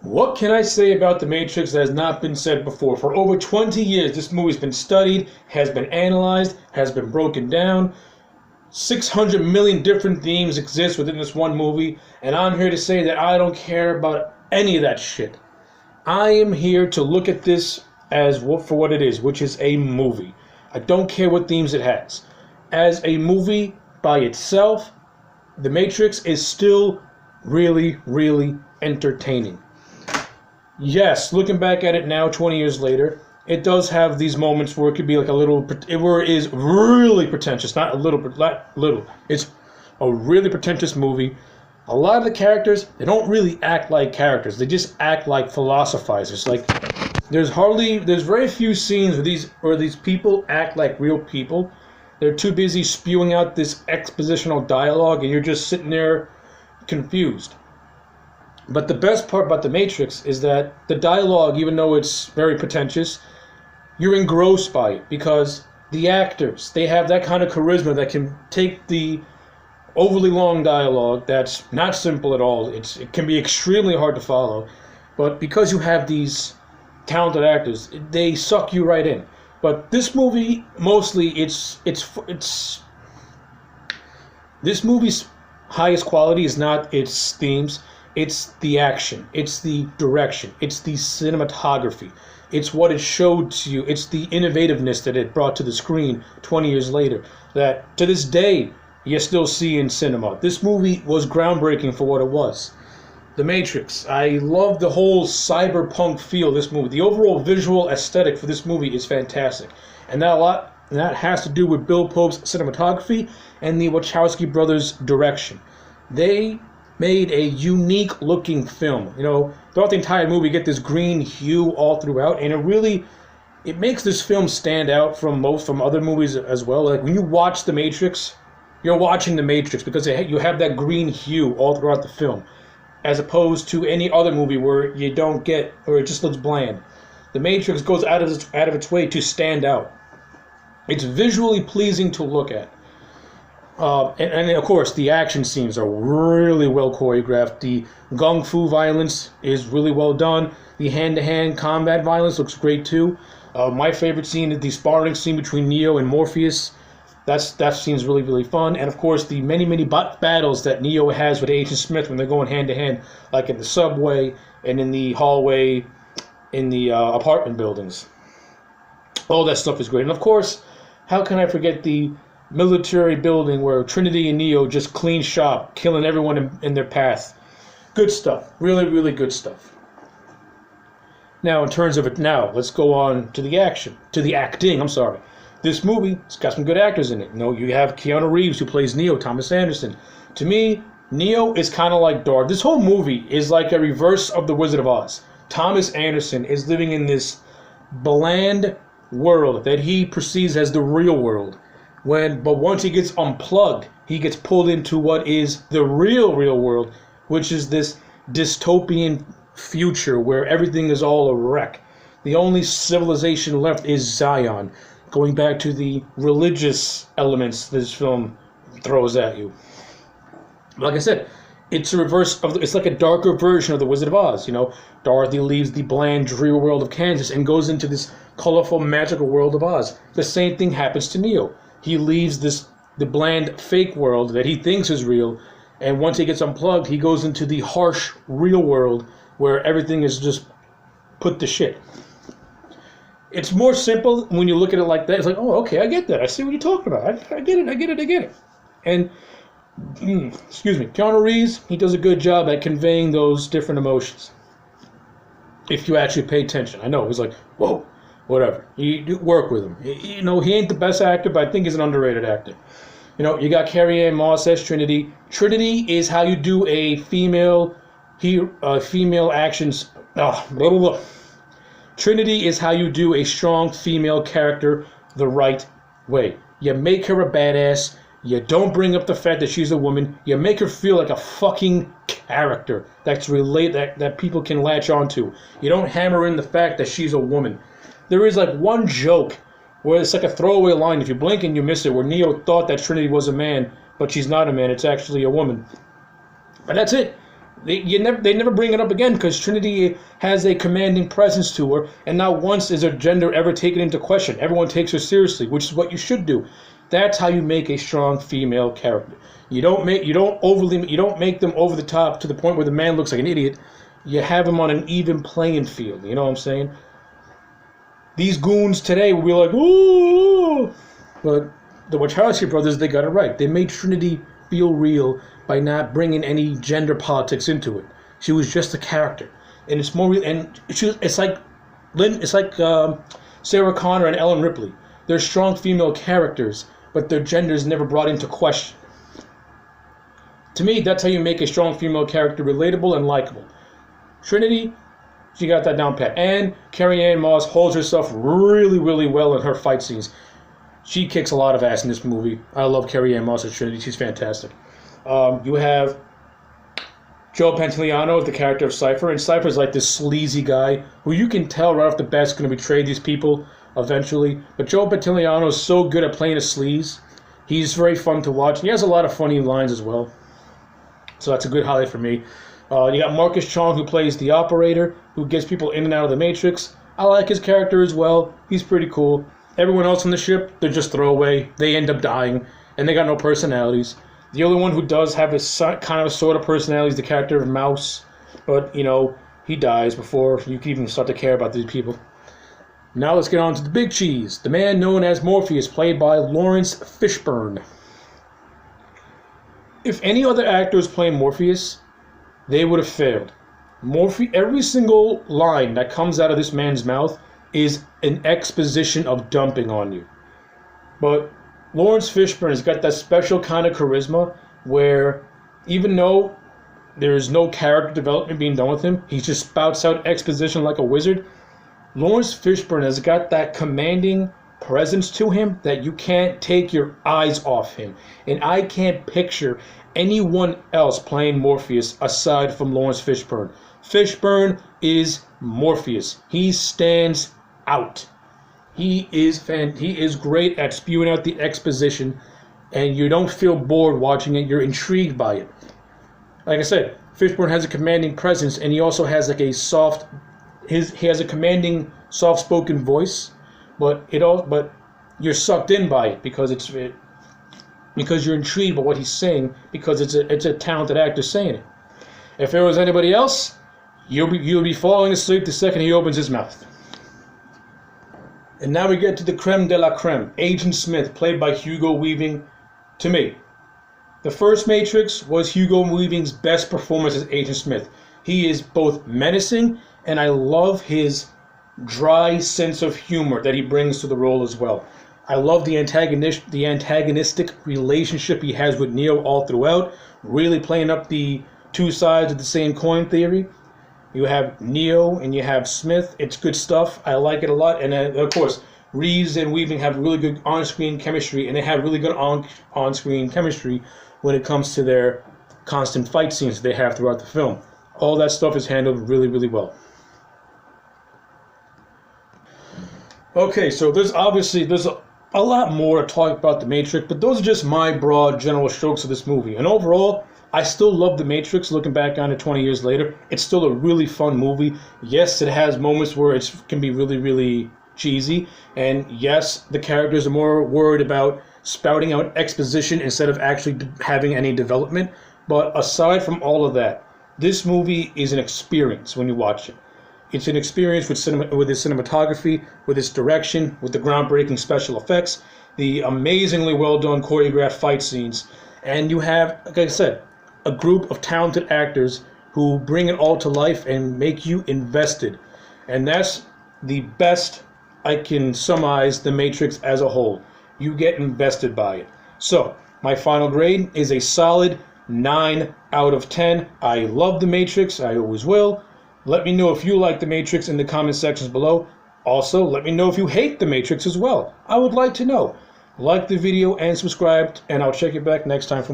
What can I say about The Matrix that has not been said before? For over 20 years, this movie's been studied, has been analyzed, has been broken down. 600 million different themes exist within this one movie, and I'm here to say that I don't care about any of that shit. I am here to look at this as for what it is, which is a movie. I don't care what themes it has. As a movie by itself, The Matrix is still really, really entertaining. Yes, looking back at it now, 20 years later, it does have these moments where it could be like a little, where it is really pretentious, not a little, not little. It's a really pretentious movie. A lot of the characters, they don't really act like characters. They just act like philosophizers. Like, there's very few scenes where these people act like real people. They're too busy spewing out this expositional dialogue, and you're just sitting there confused. But the best part about The Matrix is that the dialogue, even though it's very pretentious, you're engrossed by it because the actors, they have that kind of charisma that can take the overly long dialogue that's not simple at all. It can be extremely hard to follow, but because you have these talented actors, they suck you right in. But this movie, mostly, this movie's highest quality is not its themes. It's the action, it's the direction, it's the cinematography, it's what it showed to you, it's the innovativeness that it brought to the screen 20 years later, that to this day you still see in cinema. This movie was groundbreaking for what it was. The Matrix. I love the whole cyberpunk feel of this movie. The overall visual aesthetic for this movie is fantastic. And that has to do with Bill Pope's cinematography and the Wachowski brothers' direction. They made a unique looking film. You know, throughout the entire movie, you get this green hue all throughout, and it makes this film stand out from other movies as well. Like when you watch The Matrix, you're watching The Matrix because you have that green hue all throughout the film, as opposed to any other movie where you don't get, or it just looks bland. The Matrix goes out of its way to stand out. It's visually pleasing to look at. And of course, the action scenes are really well choreographed. The gung fu violence is really well done. The hand-to-hand combat violence looks great too. My favorite scene is the sparring scene between Neo and Morpheus. That scene's really, really fun. And of course, the many battles that Neo has with Agent Smith when they're going hand-to-hand, like in the subway and in the hallway, in the apartment buildings. All that stuff is great. And of course, how can I forget the military building where Trinity and Neo just clean shop, killing everyone in their path. Good stuff. Really, really good stuff. Now, in terms of it now, let's go on to the acting, I'm sorry. This movie's got some good actors in it. You know, you have Keanu Reeves, who plays Neo, Thomas Anderson. To me, Neo is kind of like Darth. This whole movie is like a reverse of The Wizard of Oz. Thomas Anderson is living in this bland world that he perceives as the real world. But once he gets unplugged, he gets pulled into what is the real world, which is this dystopian future where everything is all a wreck. The only civilization left is Zion, going back to the religious elements this film throws at you. Like I said, it's like a darker version of The Wizard of Oz. You know, Dorothy leaves the bland, dreary world of Kansas and goes into this colorful, magical world of Oz. The same thing happens to Neo. He leaves the bland, fake world that he thinks is real, and once he gets unplugged, he goes into the harsh, real world where everything is just put to shit. It's more simple when you look at it like that. It's like, oh, okay, I get that. I see what you're talking about. I get it. And, excuse me, Keanu Reeves, he does a good job at conveying those different emotions. If you actually pay attention. I know, it was like, whoa. Whatever. You work with him. You know, he ain't the best actor, but I think he's an underrated actor. You know, you got Carrie-Anne Moss as Trinity. Trinity is how you do a female actions. Trinity is how you do a strong female character the right way. You make her a badass. You don't bring up the fact that she's a woman. You make her feel like a fucking character that people can latch onto. You don't hammer in the fact that she's a woman. There is like one joke where it's like a throwaway line. If you blink and you miss it, where Neo thought that Trinity was a man, but she's not a man. It's actually a woman. But that's it. They never bring it up again because Trinity has a commanding presence to her, and not once is her gender ever taken into question. Everyone takes her seriously, which is what you should do. That's how you make a strong female character. You don't make them over the top to the point where the man looks like an idiot. You have him on an even playing field. You know what I'm saying? These goons today will be like, ooh, but the Wachowski brothers, they got it right. They made Trinity feel real by not bringing any gender politics into it. She was just a character, and it's more real. And it's like Sarah Connor and Ellen Ripley. They're strong female characters, but their gender is never brought into question. To me, that's how you make a strong female character relatable and likable. Trinity, she got that down pat. And Carrie-Anne Moss holds herself really, really well in her fight scenes. She kicks a lot of ass in this movie. I love Carrie-Anne Moss as Trinity. She's fantastic. You have Joe Pantoliano, the character of Cypher. And Cypher's like this sleazy guy who you can tell right off the bat is going to betray these people eventually. But Joe Pantoliano is so good at playing a sleaze. He's very fun to watch. He has a lot of funny lines as well. So that's a good highlight for me. You got Marcus Chong, who plays the operator, who gets people in and out of the Matrix. I like his character as well. He's pretty cool. Everyone else on the ship, they're just throwaway. They end up dying, and they got no personalities. The only one who does have a kind of a sort of personality is the character of Mouse. But, you know, he dies before you can even start to care about these people. Now let's get on to the big cheese. The man known as Morpheus, played by Lawrence Fishburne. If any other actor was playing Morpheus, they would have failed. Every single line that comes out of this man's mouth is an exposition of dumping on you. But Lawrence Fishburne has got that special kind of charisma where even though there is no character development being done with him, he just spouts out exposition like a wizard. Lawrence Fishburne has got that commanding presence to him that you can't take your eyes off him. And I can't picture anyone else playing Morpheus aside from Lawrence Fishburne. Fishburne is Morpheus. He stands out. He is great at spewing out the exposition, and you don't feel bored watching it. You're intrigued by it. Like I said, Fishburne has a commanding presence, and he also has like he has a commanding, soft-spoken voice, but you're sucked in by it because you're intrigued by what he's saying because it's a talented actor saying it. If it was anybody else, you'll be falling asleep the second he opens his mouth. And now we get to the creme de la creme, Agent Smith, played by Hugo Weaving. To me, the first Matrix was Hugo Weaving's best performance as Agent Smith. He is both menacing, and I love his dry sense of humor that he brings to the role as well. I love the antagonistic relationship he has with Neo all throughout, really playing up the two sides of the same coin theory. You have Neo and you have Smith. It's good stuff. I like it a lot. And of course, Reeves and Weaving have really good on-screen chemistry, and they have really good on-screen chemistry when it comes to their constant fight scenes they have throughout the film. All that stuff is handled really, really well. Okay, so there's a lot more to talk about The Matrix, but those are just my broad general strokes of this movie. And overall, I still love The Matrix. Looking back on it 20 years later, it's still a really fun movie. Yes, it has moments where it can be really, really cheesy. And yes, the characters are more worried about spouting out exposition instead of actually having any development. But aside from all of that, this movie is an experience when you watch it. It's an experience with its cinematography, with its direction, with the groundbreaking special effects, the amazingly well-done choreographed fight scenes. And you have, like I said, a group of talented actors who bring it all to life and make you invested. And that's the best I can summarize The Matrix as a whole. You get invested by it. So, my final grade is a solid 9 out of 10. I love The Matrix. I always will. Let me know if you like The Matrix in the comment sections below. Also, let me know if you hate The Matrix as well. I would like to know. Like the video and subscribe, and I'll check you back next time for more.